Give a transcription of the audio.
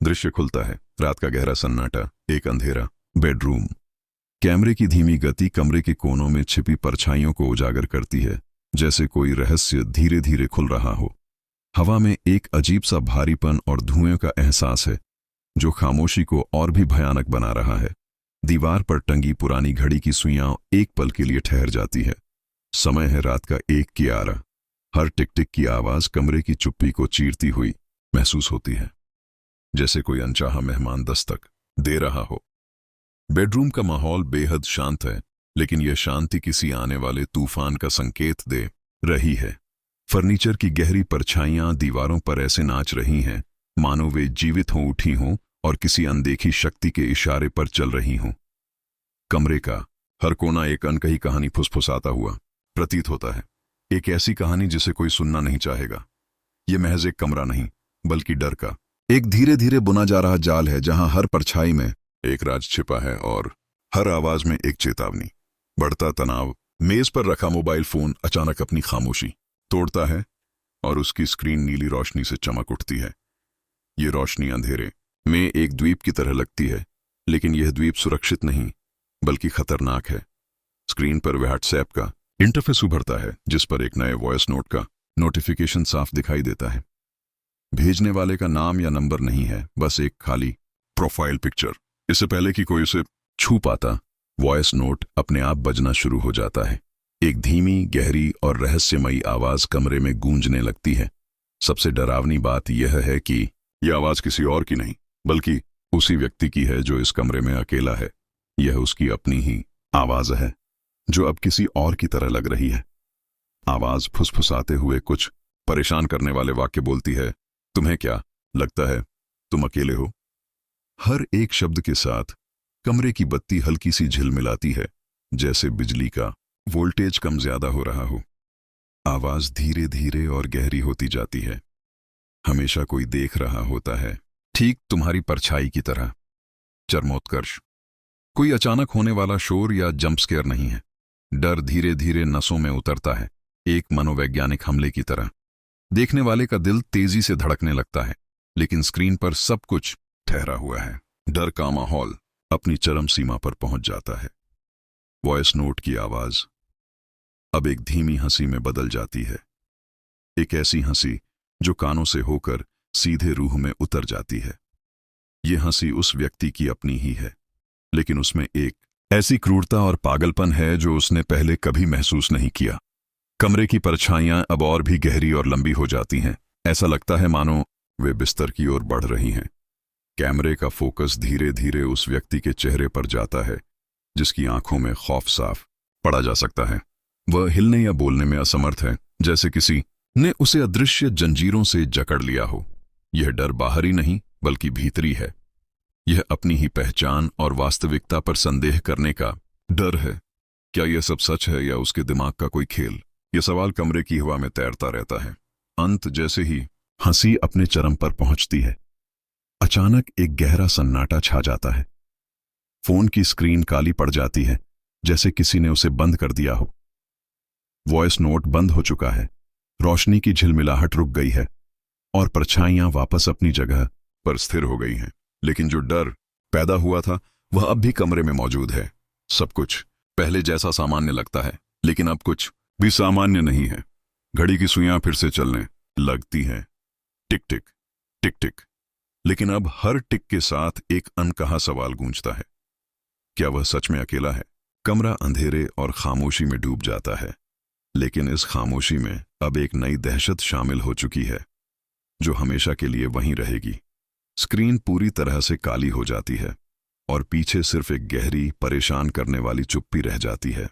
दृश्य खुलता है। रात का गहरा सन्नाटा, एक अंधेरा बेडरूम। कैमरे की धीमी गति कमरे के कोनों में छिपी परछाइयों को उजागर करती है, जैसे कोई रहस्य धीरे धीरे खुल रहा हो। हवा में एक अजीब सा भारीपन और धुएं का एहसास है, जो खामोशी को और भी भयानक बना रहा है। दीवार पर टंगी पुरानी घड़ी की सुइयां एक पल के लिए ठहर जाती है। समय है रात का 1:11। हर टिक टिक की आवाज कमरे की चुप्पी को चीरती हुई महसूस होती है, जैसे कोई अनचाहा मेहमान दस्तक दे रहा हो। बेडरूम का माहौल बेहद शांत है, लेकिन यह शांति किसी आने वाले तूफान का संकेत दे रही है। फर्नीचर की गहरी परछाइयां दीवारों पर ऐसे नाच रही हैं, मानो वे जीवित हो उठी हों और किसी अनदेखी शक्ति के इशारे पर चल रही हों। कमरे का हर कोना एक अनकही कहानी फुसफुसाता हुआ प्रतीत होता है। एक ऐसी कहानी जिसे कोई सुनना नहीं चाहेगा। यह महज एक कमरा नहीं, बल्कि डर का एक धीरे धीरे बुना जा रहा जाल है, जहां हर परछाई में एक राज छिपा है और हर आवाज में एक चेतावनी। बढ़ता तनाव। मेज पर रखा मोबाइल फोन अचानक अपनी खामोशी तोड़ता है और उसकी स्क्रीन नीली रोशनी से चमक उठती है। ये रोशनी अंधेरे में एक द्वीप की तरह लगती है, लेकिन यह द्वीप सुरक्षित नहीं, बल्कि खतरनाक है। स्क्रीन पर व्हाट्सएप का इंटरफेस उभरता है, जिस पर एक नए वॉइस नोट का नोटिफिकेशन साफ दिखाई देता है। भेजने वाले का नाम या नंबर नहीं है, बस एक खाली प्रोफाइल पिक्चर। इससे पहले कि कोई उसे छू पाता, वॉइस नोट अपने आप बजना शुरू हो जाता है। एक धीमी, गहरी और रहस्यमयी आवाज कमरे में गूंजने लगती है। सबसे डरावनी बात यह है कि यह आवाज किसी और की नहीं, बल्कि उसी व्यक्ति की है जो इस कमरे में अकेला है। यह उसकी अपनी ही आवाज है, जो अब किसी और की तरह लग रही है। आवाज फुसफुसाते हुए कुछ परेशान करने वाले वाक्य बोलती है। तुम्हें क्या लगता है तुम अकेले हो? हर एक शब्द के साथ कमरे की बत्ती हल्की सी झिलमिलाती है, जैसे बिजली का वोल्टेज कम ज्यादा हो रहा हो। आवाज धीरे धीरे और गहरी होती जाती है। हमेशा कोई देख रहा होता है, ठीक तुम्हारी परछाई की तरह। चरमोत्कर्ष। कोई अचानक होने वाला शोर या जंप स्केयर नहीं है। डर धीरे धीरे नसों में उतरता है, एक मनोवैज्ञानिक हमले की तरह। देखने वाले का दिल तेजी से धड़कने लगता है, लेकिन स्क्रीन पर सब कुछ ठहरा हुआ है। डर का माहौल अपनी चरम सीमा पर पहुंच जाता है। वॉइस नोट की आवाज अब एक धीमी हंसी में बदल जाती है। एक ऐसी हंसी जो कानों से होकर सीधे रूह में उतर जाती है। यह हंसी उस व्यक्ति की अपनी ही है, लेकिन उसमें एक ऐसी क्रूरता और पागलपन है जो उसने पहले कभी महसूस नहीं किया। कमरे की परछाइयां अब और भी गहरी और लंबी हो जाती हैं। ऐसा लगता है मानो वे बिस्तर की ओर बढ़ रही हैं। कैमरे का फोकस धीरे धीरे उस व्यक्ति के चेहरे पर जाता है, जिसकी आंखों में खौफ साफ पड़ा जा सकता है। वह हिलने या बोलने में असमर्थ है, जैसे किसी ने उसे अदृश्य जंजीरों से जकड़ लिया हो। यह डर बाहरी नहीं, बल्कि भीतरी है। यह अपनी ही पहचान और वास्तविकता पर संदेह करने का डर है। क्या यह सब सच है या उसके दिमाग का कोई खेल? यह सवाल कमरे की हवा में तैरता रहता है। अंत जैसे ही हंसी अपने चरम पर पहुंचती है, अचानक एक गहरा सन्नाटा छा जाता है। फोन की स्क्रीन काली पड़ जाती है, जैसे किसी ने उसे बंद कर दिया हो। वॉइस नोट बंद हो चुका है, रोशनी की झिलमिलाहट रुक गई है और परछाइयां वापस अपनी जगह पर स्थिर हो गई हैं। लेकिन जो डर पैदा हुआ था, वह अब भी कमरे में मौजूद है। सब कुछ पहले जैसा सामान्य लगता है, लेकिन अब कुछ भी सामान्य नहीं है। घड़ी की सुइयां फिर से चलने लगती हैं, टिक टिक टिक टिक। लेकिन अब हर टिक के साथ एक अनकहा सवाल गूंजता है, क्या वह सच में अकेला है? कमरा अंधेरे और खामोशी में डूब जाता है, लेकिन इस खामोशी में अब एक नई दहशत शामिल हो चुकी है, जो हमेशा के लिए वहीं रहेगी। स्क्रीन पूरी तरह से काली हो जाती है और पीछे सिर्फ एक गहरी, परेशान करने वाली चुप्पी रह जाती है।